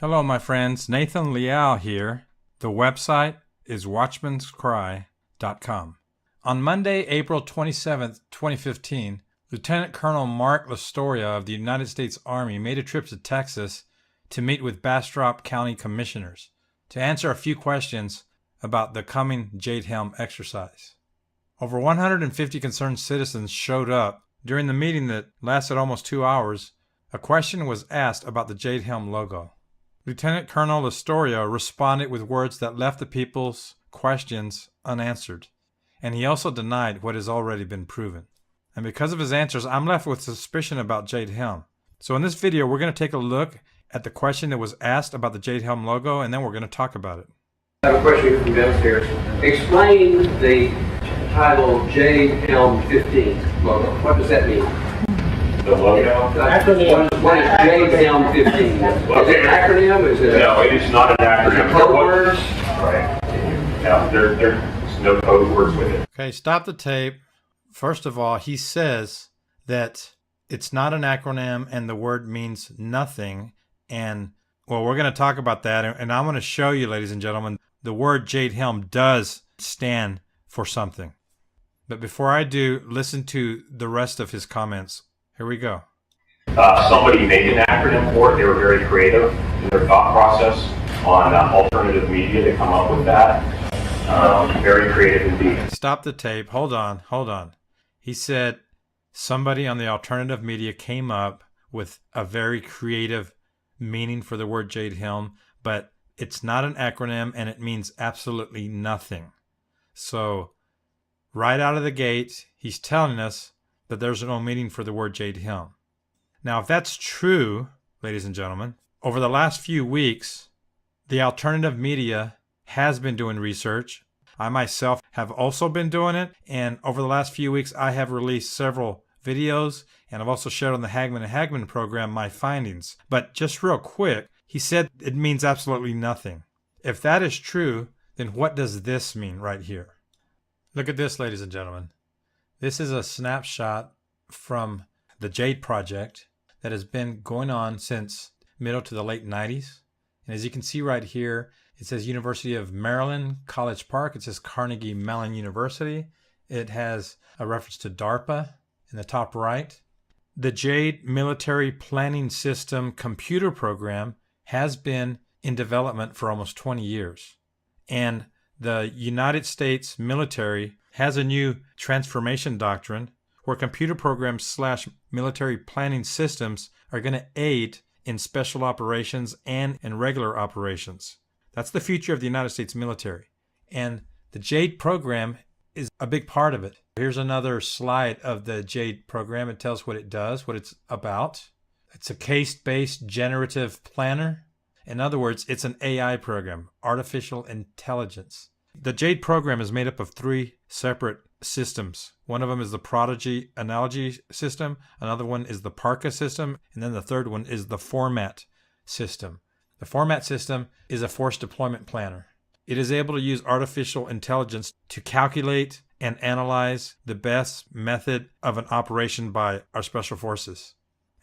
Hello, my friends. Nathan Liao here. The website is watchmanscry.com. On Monday, April 27th, 2015, Lieutenant Colonel Mark Lastoria of the United States Army made a trip to Texas to meet with Bastrop County Commissioners to answer a few questions about the coming Jade Helm exercise. Over 150 concerned citizens showed up. During the meeting that lasted almost 2 hours, a question was asked about the Jade Helm logo. Lieutenant Colonel Lastoria responded with words that left the people's questions unanswered, and he also denied what has already been proven. And because of his answers, I'm left with suspicion about Jade Helm. So in this video, we're going to take a look at the question that was asked about the Jade Helm logo, and then we're going to talk about it. I have a question from downstairs. Explain the title Jade Helm 15 logo. What does that mean? The logo? What is Jade Helm 15? Is it an acronym? Is it No, it is not an acronym. code words? Right. No, there's no code words with it. Okay, stop the tape. First of all, he says that it's not an acronym and the word means nothing. And, well, we're going to talk about that. And I'm going to show you, ladies and gentlemen, the word Jade Helm does stand for something. But before I do, listen to the rest of his comments. Here we go. Somebody made an acronym for it. They were very creative in their thought process on alternative media to come up with that. Very creative indeed. Stop the tape. Hold on. He said somebody on the alternative media came up with a very creative meaning for the word Jade Helm, but it's not an acronym and it means absolutely nothing. So right out of the gate, he's telling us that there's no meaning for the word Jade Helm. Now, if that's true, ladies and gentlemen, over the last few weeks, the alternative media has been doing research. I myself have also been doing it, and over the last few weeks, I have released several videos, and I've also shared on the Hagman and Hagman program my findings. But just real quick, he said it means absolutely nothing. If that is true, then what does this mean right here? Look at this, ladies and gentlemen. This is a snapshot from the Jade project that has been going on since middle to the late 90s. And as you can see right here, it says University of Maryland, College Park. It says Carnegie Mellon University. It has a reference to DARPA in the top right. The Jade Military Planning System computer program has been in development for almost 20 years. And the United States military has a new transformation doctrine where computer programs / military planning systems are going to aid in special operations and in regular operations. That's the future of the United States military. And the Jade program is a big part of it. Here's another slide of the Jade program. It tells what it does, what it's about. It's a case-based generative planner. In other words, it's an AI program, artificial intelligence. The Jade program is made up of 3 separate systems. One of them is the Prodigy Analogy System, another one is the Parka system, and then the third one is the Format system. The Format system is a force deployment planner. It is able to use artificial intelligence to calculate and analyze the best method of an operation by our special forces.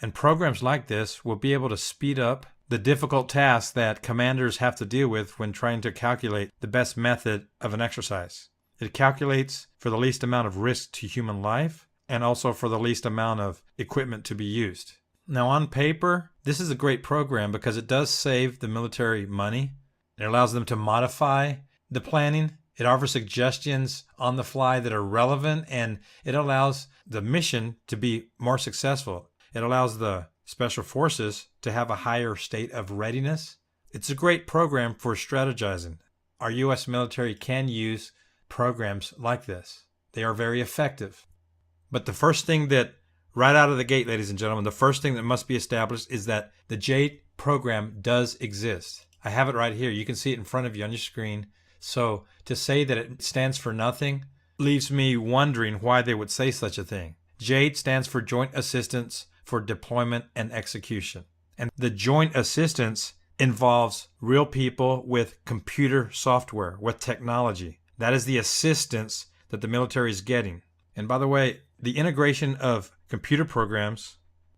And programs like this will be able to speed up the difficult tasks that commanders have to deal with when trying to calculate the best method of an exercise. It calculates for the least amount of risk to human life and also for the least amount of equipment to be used. Now, on paper, this is a great program because it does save the military money. It allows them to modify the planning. It offers suggestions on the fly that are relevant, and it allows the mission to be more successful. It allows the special forces to have a higher state of readiness. It's a great program for strategizing. Our U.S. military can use programs like this. They are very effective. But the first thing that, right out of the gate, ladies and gentlemen, the first thing that must be established is that the Jade program does exist. I have it right here. You can see it in front of you on your screen. So to say that it stands for nothing leaves me wondering why they would say such a thing. Jade stands for Joint Assistance for Deployment and Execution. And the joint assistance involves real people with computer software, with technology. That is the assistance that the military is getting. And by the way, the integration of computer programs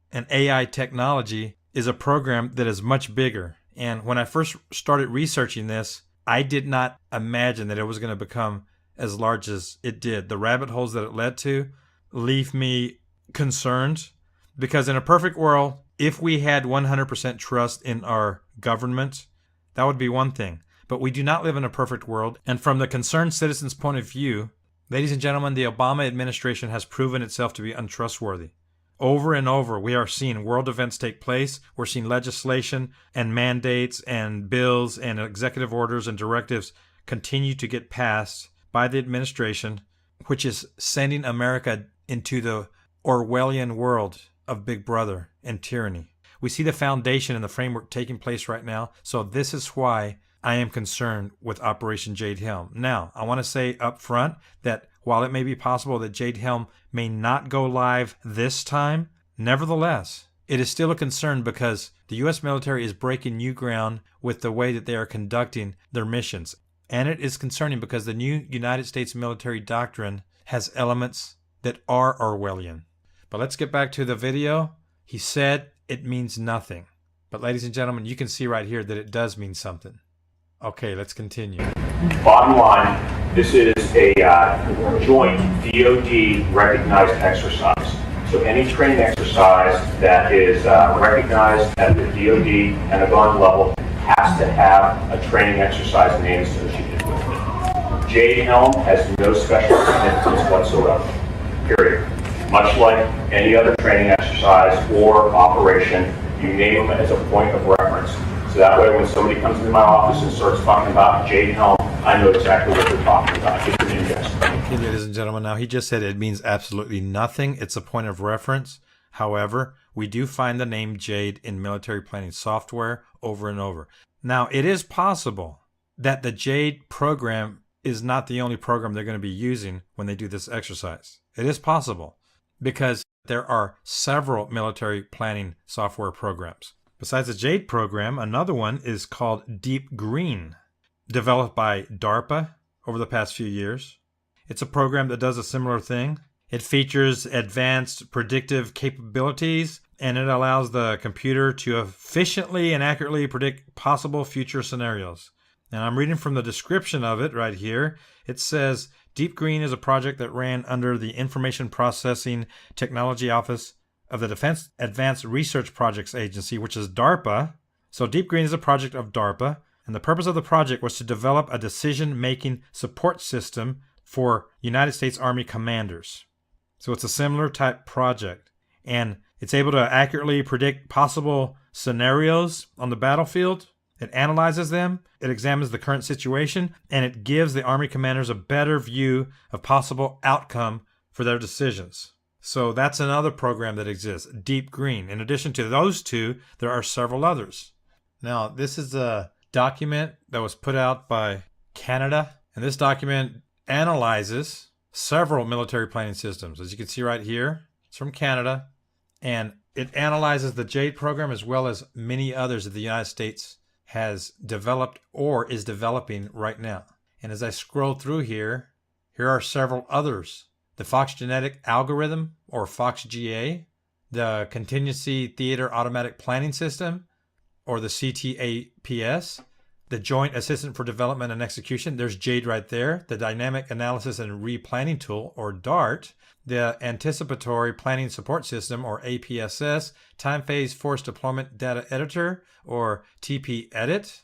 and AI technology is a program that is much bigger. And when I first started researching this, I did not imagine that it was going to become as large as it did. The rabbit holes that it led to leave me concerned, because in a perfect world, if we had 100% trust in our government, that would be one thing. But we do not live in a perfect world. And from the concerned citizen's point of view, ladies and gentlemen, the Obama administration has proven itself to be untrustworthy. Over and over, we are seeing world events take place. We're seeing legislation and mandates and bills and executive orders and directives continue to get passed by the administration, which is sending America into the Orwellian world of Big Brother and tyranny. We see the foundation and the framework taking place right now. So this is why I am concerned with Operation Jade Helm. Now, I want to say up front that while it may be possible that Jade Helm may not go live this time, nevertheless, it is still a concern because the U.S. military is breaking new ground with the way that they are conducting their missions. And it is concerning because the new United States military doctrine has elements that are Orwellian. But let's get back to the video. He said it means nothing. But ladies and gentlemen, you can see right here that it does mean something. Okay, let's continue. Bottom line, this is a joint DoD recognized exercise. So any training exercise that is recognized at the DoD and a gun level has to have a training exercise name associated with it. Jade Helm has no special significance whatsoever, period. Much like any other training exercise or operation, you name them as a point of reference. So that way when somebody comes into my office and starts talking about Jade Helm, I know exactly what they're talking about. It's an index. Okay, ladies and gentlemen, now he just said it means absolutely nothing. It's a point of reference. However, we do find the name Jade in military planning software over and over. Now, it is possible that the Jade program is not the only program they're going to be using when they do this exercise. It is possible because there are several military planning software programs. Besides the Jade program, another one is called Deep Green, developed by DARPA over the past few years. It's a program that does a similar thing. It features advanced predictive capabilities, and it allows the computer to efficiently and accurately predict possible future scenarios. And I'm reading from the description of it right here. It says, Deep Green is a project that ran under the Information Processing Technology Office of the Defense Advanced Research Projects Agency, which is DARPA. So Deep Green is a project of DARPA, and the purpose of the project was to develop a decision-making support system for United States Army commanders. So it's a similar type project, and it's able to accurately predict possible scenarios on the battlefield. It analyzes them, it examines the current situation, and it gives the Army commanders a better view of possible outcome for their decisions. So that's another program that exists, Deep Green. In addition to those two, there are several others. Now, this is a document that was put out by Canada, and this document analyzes several military planning systems. As you can see right here, it's from Canada, and it analyzes the Jade program as well as many others that the United States has developed or is developing right now. And as I scroll through here, here are several others. The Fox Genetic Algorithm, or FOXGA, the Contingency Theater Automatic Planning System, or the CTAPS, the Joint Assistant for Development and Execution, there's Jade right there, the Dynamic Analysis and Replanning Tool, or DART, the Anticipatory Planning Support System, or APSS, Time Phase Force Deployment Data Editor, or TP-Edit,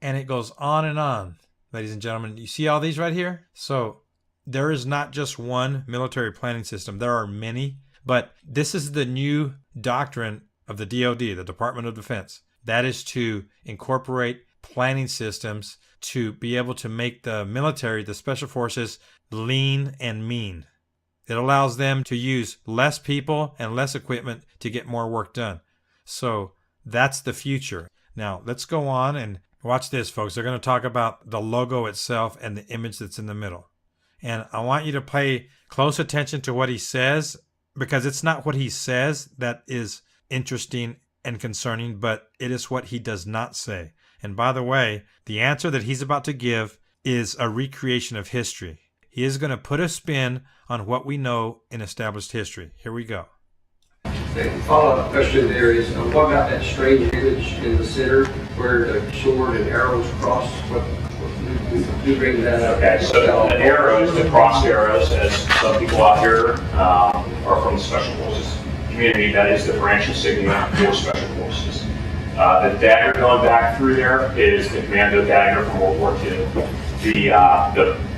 and it goes on and on. Ladies and gentlemen, you see all these right here? So there is not just one military planning system. There are many, but this is the new doctrine of the DoD, the Department of Defense. That is to incorporate planning systems to be able to make the military, the special forces, lean and mean. It allows them to use less people and less equipment to get more work done. So that's the future. Now, let's go on and watch this, folks. They're going to talk about the logo itself and the image that's in the middle. And I want you to pay close attention to what he says, because it's not what he says that is interesting and concerning, but it is what he does not say. And by the way, the answer that he's about to give is a recreation of history. He is going to put a spin on what we know in established history. Here we go. The follow-up question there is, what about that strange image in the center where the sword and arrows cross? Who brings that up? Okay, so the arrows, the cross arrows, as some people out here are from the Special Forces community, that is the branch insignia for Special Forces. The dagger going back through there is the commando dagger from World War II. The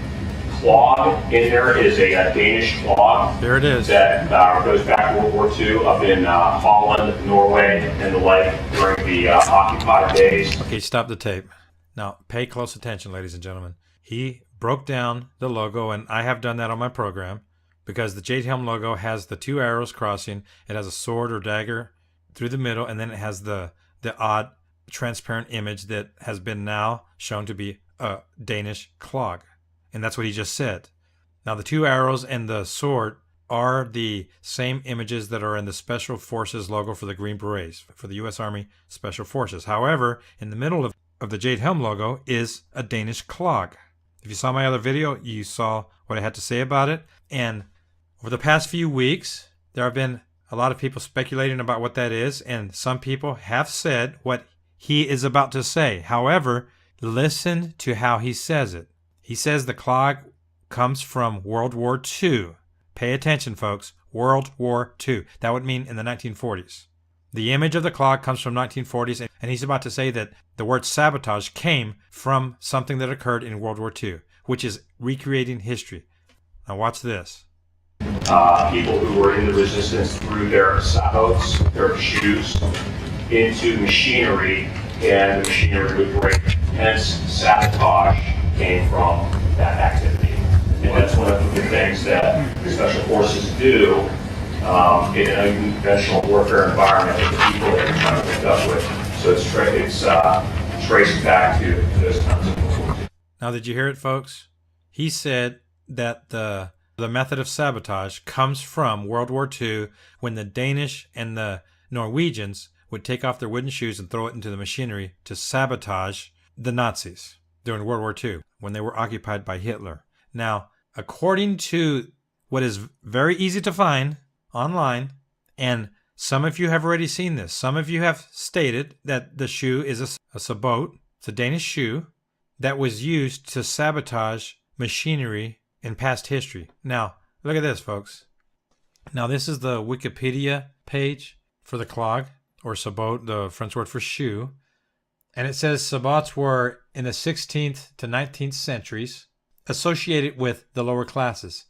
clog in there is a Danish clog. There it is. That goes back to World War II up in Holland, Norway, and the like during the occupied days. Okay, stop the tape. Now, pay close attention, ladies and gentlemen. He broke down the logo, and I have done that on my program, because the Jade Helm logo has the two arrows crossing. It has a sword or dagger through the middle, and then it has the odd transparent image that has been now shown to be a Danish clog. And that's what he just said. Now, the two arrows and the sword are the same images that are in the Special Forces logo for the Green Berets, for the U.S. Army Special Forces. However, in the middle of the Jade Helm logo is a Danish clog. If you saw my other video, you saw what I had to say about it. And over the past few weeks, there have been a lot of people speculating about what that is, and some people have said what he is about to say. However, listen to how he says it. He says the clog comes from World War II. Pay attention, folks. World War II. That would mean in the 1940s. The image of the clog comes from 1940s, and he's about to say that the word sabotage came from something that occurred in World War II, which is recreating history. Now watch this. People who were in the resistance threw their sabots, their shoes, into machinery, and the machinery would break. Hence, sabotage came from that activity. And that's one of the things that Special Forces do in an unconventional warfare environment with the people that they're trying to conduct with. So it's traced back to those times of World War II. Now, did you hear it, folks? He said that the method of sabotage comes from World War II, when the Danish and the Norwegians would take off their wooden shoes and throw it into the machinery to sabotage the Nazis during World War II, when they were occupied by Hitler. Now, according to what is very easy to find online, and some of you have already seen this, some of you have stated that the shoe is a sabot, it's a Danish shoe, that was used to sabotage machinery in past history. Now, look at this, folks. Now, this is the Wikipedia page for the clog, or sabot, the French word for shoe. And it says sabots were in the 16th to 19th centuries associated with the lower classes.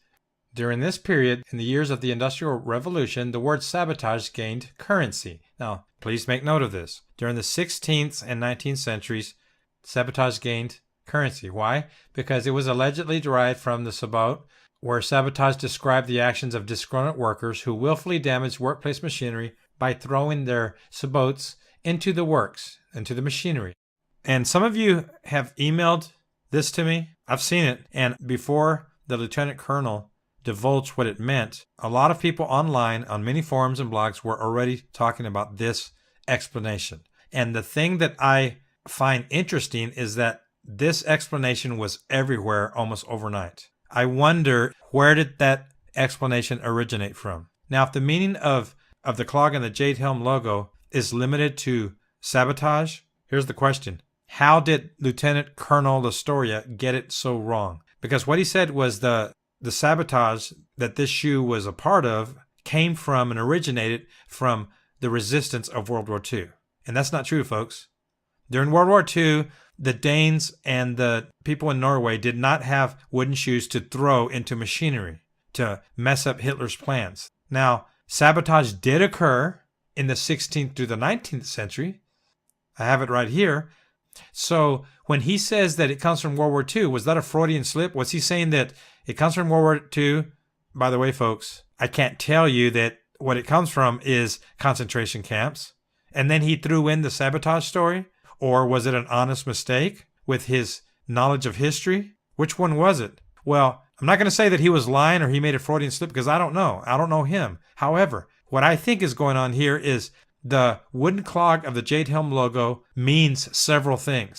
During this period, in the years of the Industrial Revolution, the word sabotage gained currency. Now, please make note of this. During the 16th and 19th centuries, sabotage gained currency. Why? Because it was allegedly derived from the sabot, where sabotage described the actions of disgruntled workers who willfully damaged workplace machinery by throwing their sabots into the works, into the machinery. And some of you have emailed this to me. I've seen it. And before the lieutenant colonel divulged what it meant, a lot of people online on many forums and blogs were already talking about this explanation. And the thing that I find interesting is that this explanation was everywhere almost overnight. I wonder, where did that explanation originate from? Now, if the meaning of the clog and the Jade Helm logo is limited to sabotage, here's the question. How did Lieutenant Colonel Lastoria get it so wrong? Because what he said was the sabotage that this shoe was a part of came from and originated from the resistance of World War II. And that's not true, folks. During World War II, the Danes and the people in Norway did not have wooden shoes to throw into machinery to mess up Hitler's plans. Now, sabotage did occur in the 16th through the 19th century. I have it right here. So when he says that it comes from World War II, was that a Freudian slip? Was he saying that it comes from World War II? By the way, folks, I can't tell you that what it comes from is concentration camps. And then he threw in the sabotage story? Or was it an honest mistake with his knowledge of history? Which one was it? Well, I'm not going to say that he was lying or he made a Freudian slip, because I don't know. I don't know him. However, what I think is going on here is the wooden clog of the Jade Helm logo means several things.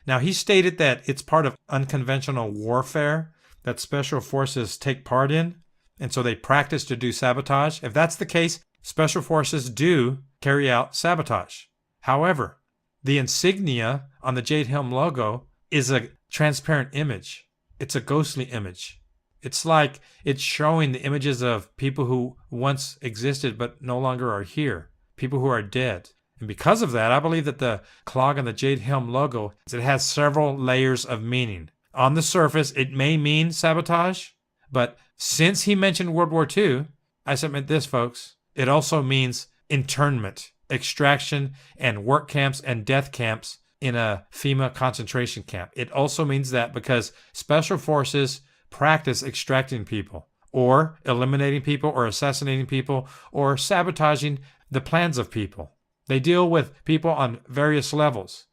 Now, he stated that it's part of unconventional warfare that special forces take part in, and so they practice to do sabotage. If that's the case, special forces do carry out sabotage. However, the insignia on the Jade Helm logo is a transparent image. It's a ghostly image. It's like it's showing the images of people who once existed but no longer are here, people who are dead. And because of that, I believe that the clog on the Jade Helm logo, it has several layers of meaning. On the surface, it may mean sabotage, but since he mentioned World War II, I submit this, folks, it also means internment, extraction, and work camps and death camps in a FEMA concentration camp. It also means that because special forces practice extracting people or eliminating people or assassinating people or sabotaging the plans of people. They deal with people on various levels,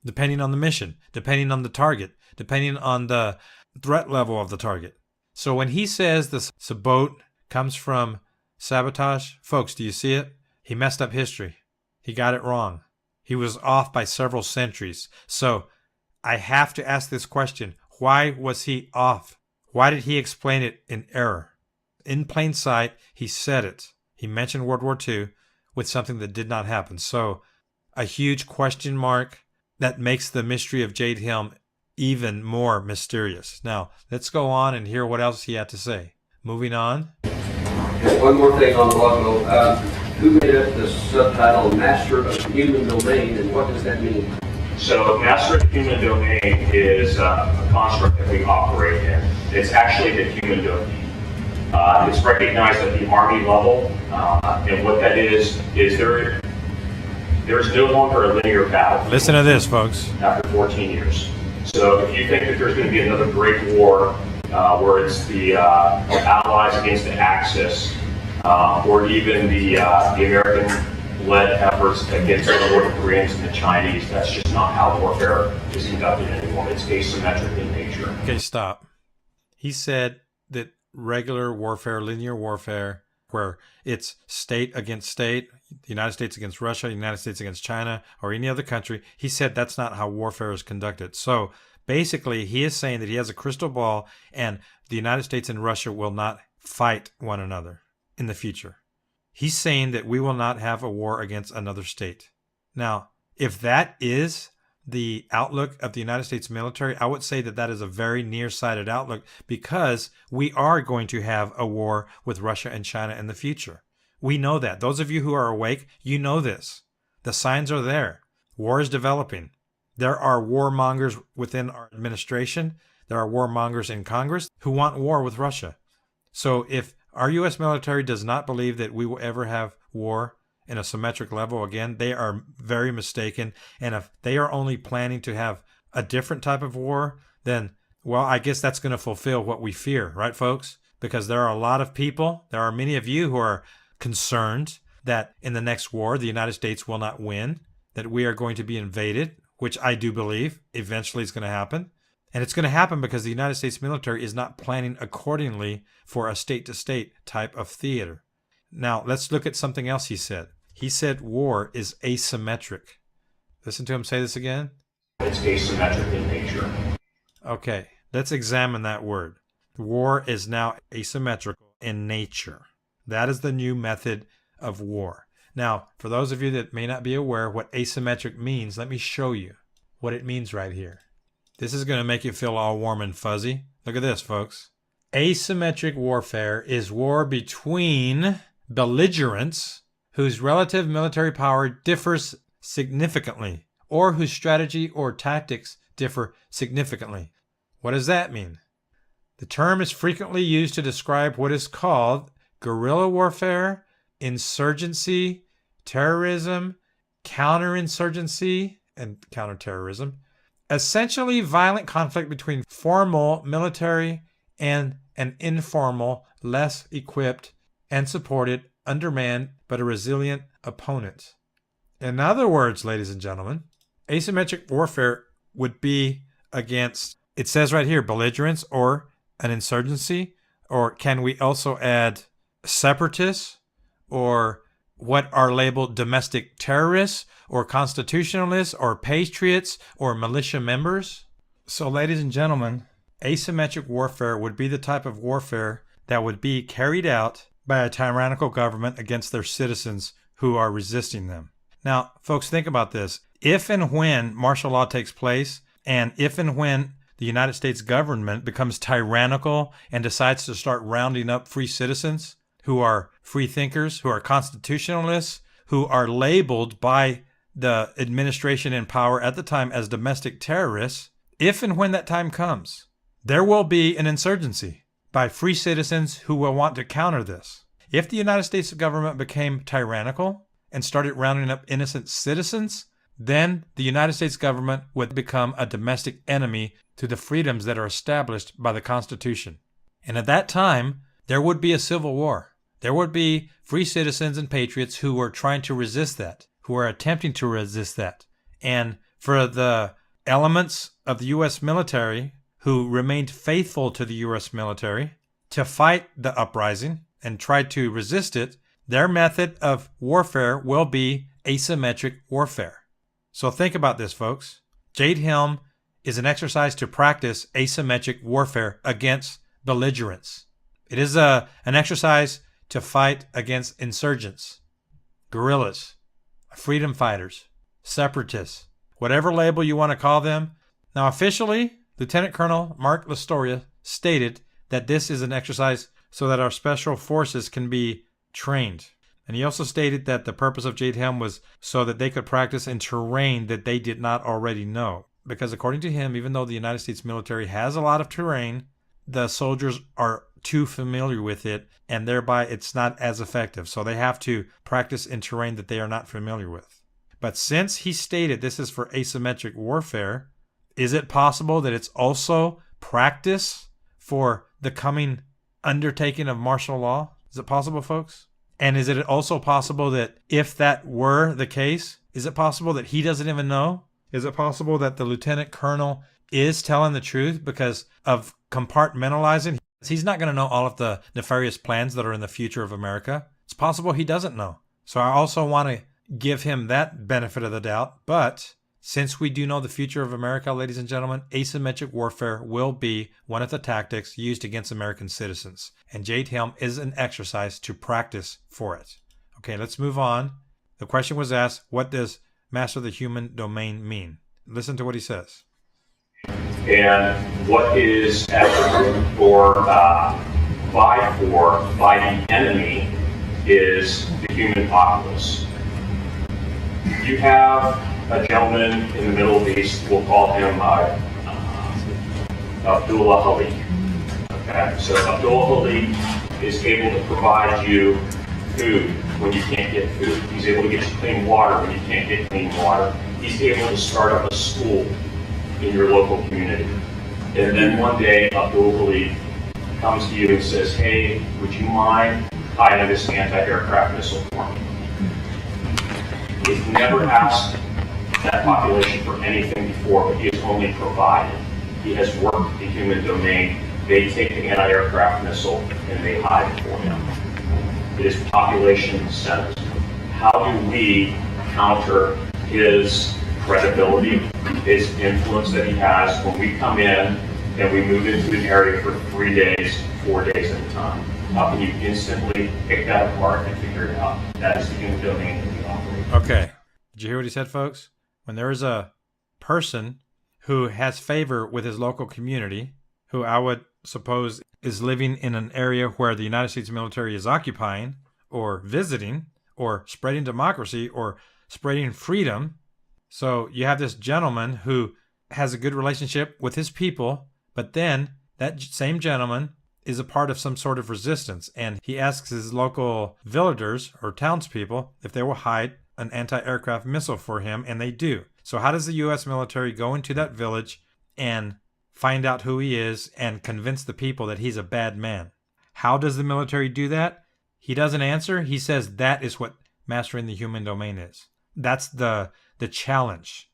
depending on the mission, depending on the target, depending on the threat level of the target. So when he says the sabot comes from sabotage, folks, do you see it? He messed up history. He got it wrong. He was off by several centuries. So I have to ask this question. Why was he off? Why did he explain it in error? In plain sight, he said it. He mentioned World War II with something that did not happen. So a huge question mark that makes the mystery of Jade Helm even more mysterious. Now, let's go on and hear what else he had to say. Moving on. And one more thing on the logo. Who made up the subtitle Master of the Human Domain, and what does that mean? So Master of the Human Domain is a construct that we operate in. It's actually the human domain. It's recognized at the Army level, and what that is there is no longer a linear battle. Listen to this, folks. After 14 years. So if you think that there's going to be another great war where it's the Allies against the Axis, or even the American-led efforts against the North Koreans and the Chinese, that's just not how warfare is conducted anymore. It's asymmetric in nature. Okay, stop. He said that regular warfare, linear warfare, where it's state against state, the United States against Russia, the United States against China, or any other country, he said that's not how warfare is conducted. So basically, he is saying that he has a crystal ball and the United States and Russia will not fight one another in the future. He's saying that we will not have a war against another state. Now, if that is the outlook of the United States military, I would say that that is a very nearsighted outlook because we are going to have a war with Russia and China in the future. We know that. Those of you who are awake, you know this. The signs are there. War is developing. There are warmongers within our administration. There are warmongers in Congress who want war with Russia. So if our U.S. military does not believe that we will ever have war in a symmetric level again, they are very mistaken. And if they are only planning to have a different type of war, then, well, I guess that's going to fulfill what we fear, right, folks? Because there are a lot of people, there are many of you who are concerned that in the next war, the United States will not win, that we are going to be invaded, which I do believe eventually is going to happen. And it's going to happen because the United States military is not planning accordingly for a state-to-state type of theater. Now, let's look at something else he said. He said war is asymmetric. Listen to him say this again. It's asymmetric in nature. Okay, let's examine that word. War is now asymmetrical in nature. That is the new method of war. Now, for those of you that may not be aware what asymmetric means, let me show you what it means right here. This is going to make you feel all warm and fuzzy. Look at this, folks. Asymmetric warfare is war between belligerents whose relative military power differs significantly, or whose strategy or tactics differ significantly. What does that mean? The term is frequently used to describe what is called guerrilla warfare, insurgency, terrorism, counterinsurgency, and counterterrorism. Essentially violent conflict between formal military and an informal, less equipped and supported, undermanned, but a resilient opponent. In other words, ladies and gentlemen, asymmetric warfare would be against, it says right here, belligerents or an insurgency, or can we also add separatists, or what are labeled domestic terrorists or constitutionalists or patriots or militia members. So, ladies and gentlemen, asymmetric warfare would be the type of warfare that would be carried out by a tyrannical government against their citizens who are resisting them. Now, folks, think about this. If and when martial law takes place, and if and when the United States government becomes tyrannical and decides to start rounding up free citizens who are free thinkers, who are constitutionalists, who are labeled by the administration in power at the time as domestic terrorists, if and when that time comes, there will be an insurgency by free citizens who will want to counter this. If the United States government became tyrannical and started rounding up innocent citizens, then the United States government would become a domestic enemy to the freedoms that are established by the Constitution. And at that time, there would be a civil war. There would be free citizens and patriots who were trying to resist that, who are attempting to resist that. And for the elements of the U.S. military who remained faithful to the U.S. military to fight the uprising and try to resist it, their method of warfare will be asymmetric warfare. So think about this, folks. Jade Helm is an exercise to practice asymmetric warfare against belligerents. It is an exercise to fight against insurgents, guerrillas, freedom fighters, separatists, whatever label you want to call them. Now, officially, Lieutenant Colonel Mark Lastoria stated that this is an exercise so that our special forces can be trained. And he also stated that the purpose of Jade Helm was so that they could practice in terrain that they did not already know. Because according to him, even though the United States military has a lot of terrain, the soldiers are too familiar with it, and thereby it's not as effective. So they have to practice in terrain that they are not familiar with. But since he stated this is for asymmetric warfare, is it possible that it's also practice for the coming undertaking of martial law? Is it possible, folks? And is it also possible that if that were the case, is it possible that he doesn't even know? Is it possible that the lieutenant colonel is telling the truth because of compartmentalizing? He's not going to know all of the nefarious plans that are in the future of America. It's possible he doesn't know. So I also want to give him that benefit of the doubt. But since we do know the future of America, ladies and gentlemen, asymmetric warfare will be one of the tactics used against American citizens. And Jade Helm is an exercise to practice for it. Okay, let's move on. The question was asked, what does master of the human domain mean? Listen to what he says. And what is at the root or vied for by the enemy is the human populace. You have a gentleman in the Middle East, we'll call him Abdullah Ali. Okay, so Abdullah Ali is able to provide you food when you can't get food. He's able to get you clean water when you can't get clean water. He's able to start up a school in your local community. And then one day, Abdullah Ali comes to you and says, hey, would you mind hiding this anti-aircraft missile for me? He's never asked that population for anything before, but he has only provided. He has worked the human domain. They take the anti-aircraft missile and they hide it for him. It is population centered. How do we counter his credibility, his influence that he has when we come in and we move into an area for 3 days, 4 days at a time? How can you instantly pick that apart and figure it out? That is the human domain that we operate. Okay. Did you hear what he said, folks? When there is a person who has favor with his local community, who I would suppose is living in an area where the United States military is occupying or visiting or spreading democracy or spreading freedom. So you have this gentleman who has a good relationship with his people, but then that same gentleman is a part of some sort of resistance, and he asks his local villagers or townspeople if they will hide an anti-aircraft missile for him, and they do. So how does the U.S. military go into that village and find out who he is and convince the people that he's a bad man? How does the military do that? He doesn't answer. He says that is what mastering the human domain is. That's the challenge.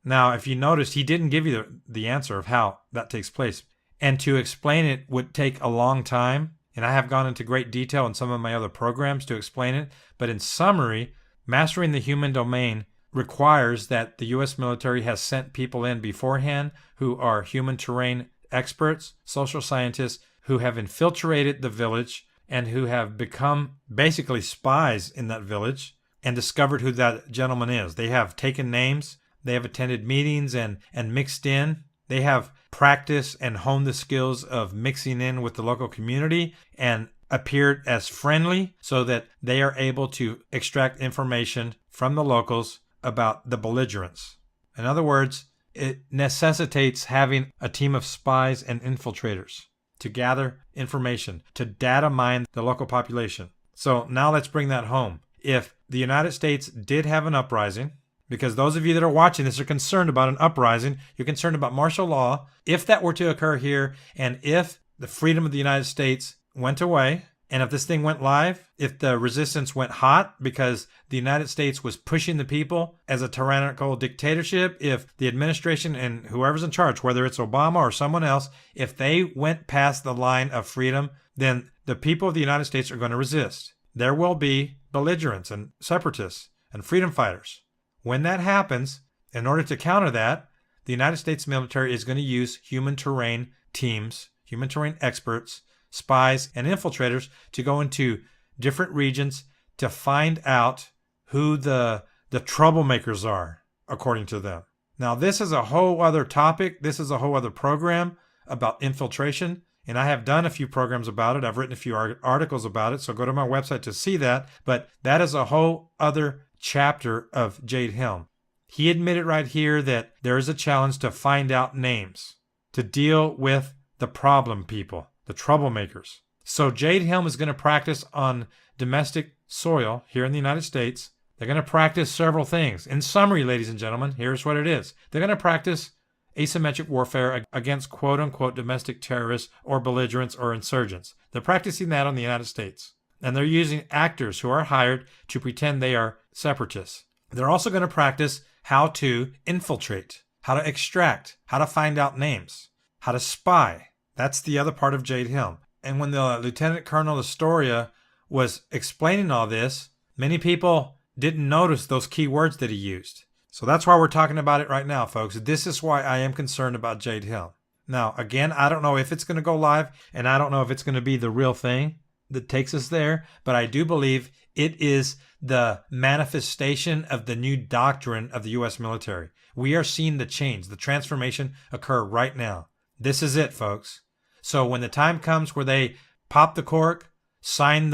Now, if you noticed, he didn't give you the answer of how that takes place. And to explain it would take a long time. And I have gone into great detail in some of my other programs to explain it. But in summary, mastering the human domain requires that the U.S. military has sent people in beforehand who are human terrain experts, social scientists, who have infiltrated the village and who have become basically spies in that village and discovered who that gentleman is. They have taken names, they have attended meetings and mixed in. They have practiced and honed the skills of mixing in with the local community and appeared as friendly so that they are able to extract information from the locals about the belligerents. In other words, it necessitates having a team of spies and infiltrators to gather information, to data mine the local population. So now let's bring that home. If the United States did have an uprising, because those of you that are watching this are concerned about an uprising, you're concerned about martial law, if that were to occur here, and if the freedom of the United States went away, and if this thing went live, if the resistance went hot because the United States was pushing the people as a tyrannical dictatorship, if the administration and whoever's in charge, whether it's Obama or someone else, if they went past the line of freedom, then the people of the United States are going to resist. There will be belligerents and separatists and freedom fighters. When that happens, in order to counter that, the United States military is going to use human terrain teams, human terrain experts, spies, and infiltrators to go into different regions to find out who the troublemakers are, according to them. Now, this is a whole other topic. This is a whole other program about infiltration, and I have done a few programs about it. I've written a few articles about it, so go to my website to see that. But that is a whole other chapter of Jade Helm. He admitted right here that there is a challenge to find out names, to deal with the problem people, the troublemakers. So Jade Helm is going to practice on domestic soil here in the United States. They're going to practice several things. In summary, ladies and gentlemen, here's what it is. They're going to practice asymmetric warfare against quote-unquote domestic terrorists or belligerents or insurgents. They're practicing that on the United States. And they're using actors who are hired to pretend they are separatists. They're also going to practice how to infiltrate, how to extract, how to find out names, how to spy. That's the other part of Jade Helm. And when the Lieutenant Colonel Astoria was explaining all this, many people didn't notice those key words that he used. So that's why we're talking about it right now, folks. This is why I am concerned about Jade Helm. Now, again, I don't know if it's going to go live, and I don't know if it's going to be the real thing that takes us there, but I do believe it is the manifestation of the new doctrine of the U.S. military. We are seeing the change, the transformation occur right now. This is it, folks. So when the time comes where they pop the cork, sign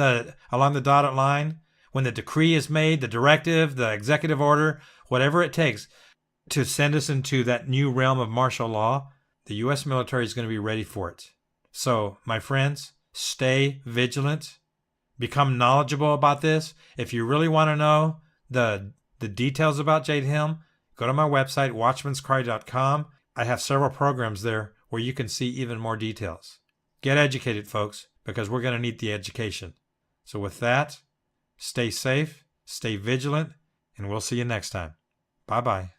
along the dotted line, when the decree is made, the directive, the executive order, whatever it takes to send us into that new realm of martial law, the U.S. military is going to be ready for it. So, my friends, stay vigilant. Become knowledgeable about this. If you really want to know the details about Jade Helm, go to my website, watchmanscry.com. I have several programs there where you can see even more details. Get educated, folks, because we're going to need the education. So with that, stay safe, stay vigilant, and we'll see you next time. Bye-bye.